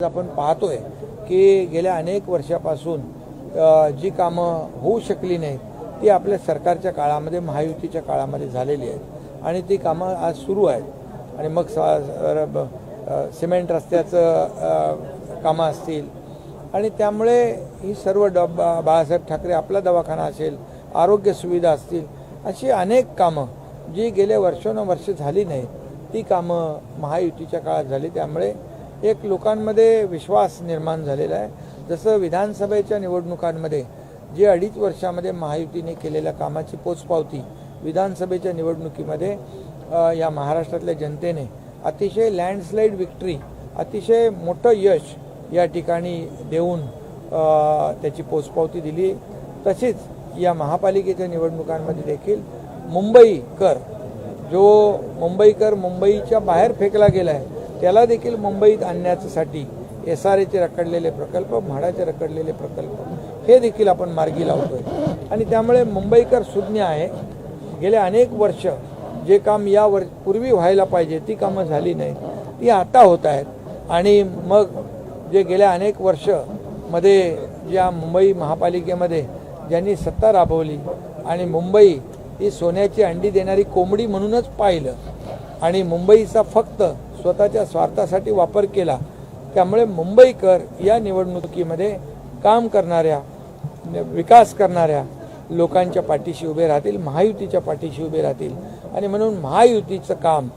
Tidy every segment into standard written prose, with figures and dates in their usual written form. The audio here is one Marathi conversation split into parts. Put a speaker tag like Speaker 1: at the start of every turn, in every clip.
Speaker 1: आपण पाहतोय की गेल्या अनेक वर्षापासून जी कामं होऊ शकली नाहीत ती आपल्या सरकारच्या काळामध्ये महायुतीच्या काळामध्ये झालेली आहेत आणि ती कामं आज सुरू आहेत आणि मग सिमेंट रस्त्याचं कामं असतील आणि त्यामुळे ही सर्व बाळासाहेब ठाकरे आपला दवाखाना असेल, आरोग्य सुविधा असतील, अशी अनेक कामं जी गेल्या वर्षानुवर्ष झाली नाहीत ती कामं महायुतीच्या काळात झाली. त्यामुळे एक लोकांमध्ये विश्वास निर्माण झालेला आहे. जसं विधानसभेच्या निवडणुकांमध्ये जे 2.5 वर्षामध्ये महायुतीने केलेल्या कामाची पोचपावती विधानसभेच्या निवडणुकीमध्ये या महाराष्ट्रातल्या जनतेने अतिशय लँडस्लाईड विक्ट्री, अतिशय मोठं यश या ठिकाणी देऊन त्याची पोचपावती दिली. तशीच या महापालिकेच्या निवडणुकांमध्ये देखील मुंबईकर मुंबईच्या बाहेर फेकला गेला आहे त्याला देखील मुंबईत आणण्यासाठी SRAचे रखडलेले प्रकल्प, म्हाडाचे रखडलेले प्रकल्प हे देखील आपण मार्गी लावतोय आणि त्यामुळे मुंबईकर सुज्ञ आहे. गेले अनेक वर्ष जे काम पूर्वी व्हायला पाहिजे ती कामं झाली नाही ती आता होत आहेत आणि मग जे गेल्या अनेक वर्षमध्ये ज्या मुंबई महापालिकेमध्ये ज्यांनी सत्ता राबवली आणि मुंबई ही सोन्याची अंडी देणारी कोंबडी म्हणूनच पाहिलं आणि मुंबईचा फक्त स्वतःच्या स्वार्थासाठी वापर केला, त्यामुळे मुंबईकर या निवडणुकीमध्ये काम करणाऱ्या, विकास करणाऱ्या लोकांच्या पाठीशी उभे राहतील, महायुतीच्या पाठीशी उभे राहतील आणि म्हणून महायुतीचं काम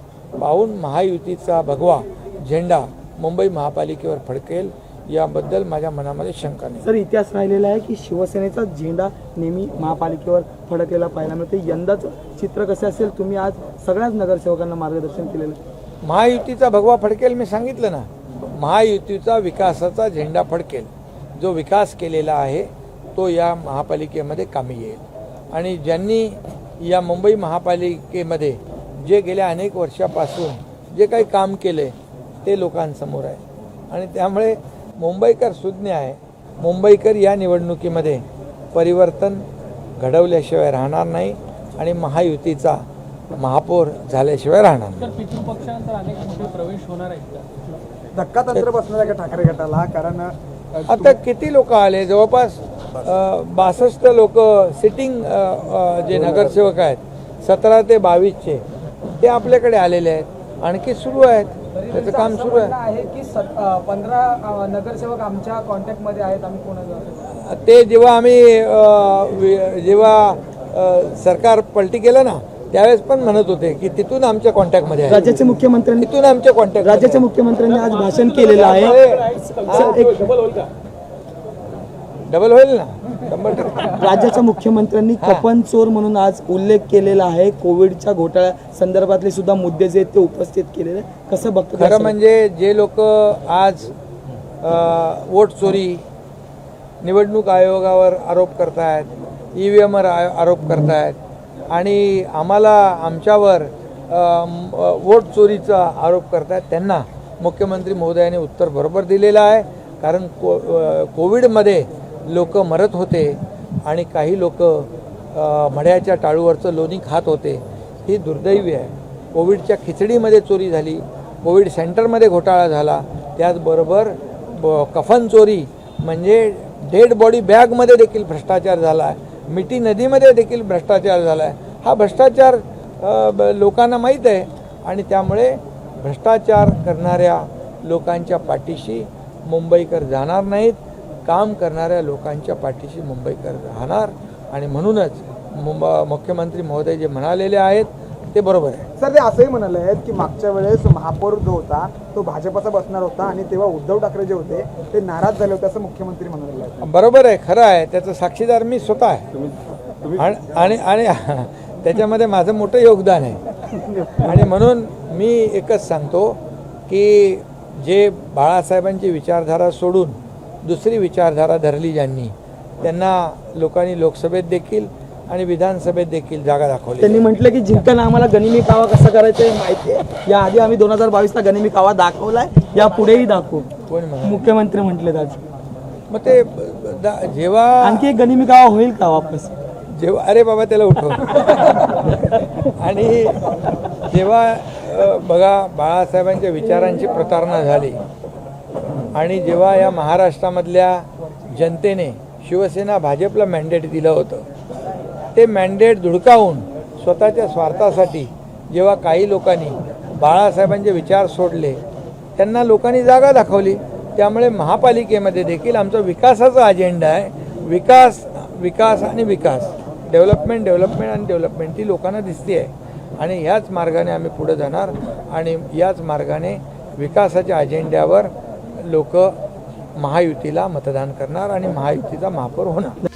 Speaker 1: पाहून महायुतीचा भगवा झेंडा मुंबई महापालिकेवर फडकेल याबद्दल माझ्या मनामध्ये शंका नाही.
Speaker 2: सर, इतिहास राहिलेला आहे की शिवसेनेचा झेंडा नेहमी महापालिकेवर फडकलेला पाहायला मिळते. यंदाचं चित्र कसं असेल? तुम्ही आज सगळ्याच नगरसेवकांना मार्गदर्शन केलेलं.
Speaker 1: महायुतीचा भगवा फडकेल, मी सांगितलं ना, महायुतीचा विकासाचा झेंडा फडकेल. जो विकास केलेला आहे तो या महापालिकेमध्ये कामी येईल आणि ज्यांनी या मुंबई महापालिकेमध्ये जे गेल्या अनेक वर्षापासून जे काही काम केले ते लोकांसमोर आहे आणि त्यामुळे मुंबईकर सुज्ञ आहे. मुंबईकर या निवडणुकीमध्ये परिवर्तन घडवल्याशिवाय राहणार नाही आणि महायुतीचा महापौर झाल्याशिवाय राहणार नाही.
Speaker 3: पितृपक्षानंतर अनेक मोठे प्रवेश होणार आहेत का?
Speaker 2: धक्कातंत्र बसणार आहे का ठाकरे गटाला? कारण
Speaker 1: आता किती लोक आले? जवळपास 62 लोक सिटिंग जे नगरसेवक आहेत 17 ते 22चे ते आपल्याकडे आलेले आहेत. आणखी सुरू आहेत, त्याचं काम सुरू आहे
Speaker 2: की 15 नगरसेवक आमच्या कॉन्टॅक्टमध्ये आहेत. आम्ही कोणाला
Speaker 1: ते जेव्हा सरकार पलटी केलं ना त्यावेळेस पण म्हणत होते की तिथून आमच्या कॉन्टॅक्टमध्ये आहे.
Speaker 2: राज्याचे मुख्यमंत्र्यांनी
Speaker 1: तिथून आमच्या कॉन्टॅक्ट
Speaker 2: राज्याच्या मुख्यमंत्र्यांनी आज भाषण केलेलं आहे.
Speaker 1: डबल होईल ना 100%.
Speaker 2: राज्याच्या मुख्यमंत्र्यांनी कपन चोर म्हणून आज उल्लेख केलेला आहे. कोविडच्या घोटाळ्या संदर्भातले सुद्धा मुद्दे जे ते उपस्थित केलेले. कसं बघतो?
Speaker 1: खरं म्हणजे जे लोक आज वोट चोरी, निवडणूक आयोगावर आरोप करतायत, EVMवर आरोप करतायत आणि आमच्यावर वोट चोरीचा आरोप करतायत त्यांना मुख्यमंत्री महोदयांनी उत्तर बरोबर दिलेलं आहे. कारण कोविडमध्ये लोक मरत होते आणि काही लोक मड्याच्या टाळूवरचं लोणी खात होते. ही दुर्दैवी आहे. कोविडच्या खिचडीमध्ये चोरी झाली, कोविड सेंटरमध्ये घोटाळा झाला, त्याचबरोबर कफन चोरी म्हणजे डेड बॉडी बॅगमध्ये देखील भ्रष्टाचार झाला आहे, मिठी नदीमध्ये देखील भ्रष्टाचार झाला आहे. हा भ्रष्टाचार लोकांना माहीत आहे आणि त्यामुळे भ्रष्टाचार करणाऱ्या लोकांच्या पाठीशी मुंबईकर जाणार नाहीत. काम करणाऱ्या लोकांच्या पाठीशी मुंबईकर राहणार आणि म्हणूनच मुख्यमंत्री महोदय जे म्हणालेले आहेत ते बरोबर आहे.
Speaker 2: सर, ते असंही म्हणाले आहेत की मागच्या वेळेस महापौर जो होता तो भाजपचा बसणार होता आणि तेव्हा उद्धव ठाकरे जे होते ते नाराज झाले होते असं मुख्यमंत्री म्हणाले आहेत.
Speaker 1: बरोबर आहे, खरं आहे. त्याचं साक्षीदार मी स्वतः आहे आणि त्याच्यामध्ये माझं मोठं योगदान आहे आणि म्हणून मी एकच सांगतो की जे बाळासाहेबांची विचारधारा सोडून दुसरी विचारधारा धरली ज्यांनी त्यांना लोकांनी लोकसभेत देखील आणि विधानसभेत देखील जागा दाखवली.
Speaker 2: त्यांनी म्हटलं की जिंकताना आम्हाला गनिमी कावा कसा करायचा हे माहिती आहे. याआधी आम्ही 2022ला गनिमी कावा दाखवलाय, या पुढेही दाखवू.
Speaker 1: कोण म्हणा?
Speaker 2: मुख्यमंत्री म्हटले आज.
Speaker 1: मग ते जेव्हा
Speaker 2: आणखी एक गनिमी कावा होईल का वापस?
Speaker 1: जेव्हा अरे बाबा त्याला उठव आणि जेव्हा बघा बाळासाहेबांच्या विचारांची प्रतारणा झाली आणि जेव्हा या महाराष्ट्रामधल्या जनतेने शिवसेना भाजपला मॅन्डेट दिलं होतं, ते मॅन्डेट धुडकावून स्वतःच्या स्वार्थासाठी जेव्हा काही लोकांनी बाळासाहेबांचे विचार सोडले, त्यांना लोकांनी जागा दाखवली. त्यामुळे महापालिकेमध्ये देखील आमचा विकासाचा अजेंडा आहे. विकास विकास आणि विकास, डेव्हलपमेंट आणि डेव्हलपमेंट ती लोकांना दिसते आहे. आणि ह्याच मार्गाने आम्ही पुढे जाणार आणि याच मार्गाने विकासाच्या अजेंड्यावर लोक महायुतीला मतदान करणार आणि महायुतीचा महापौर होणार.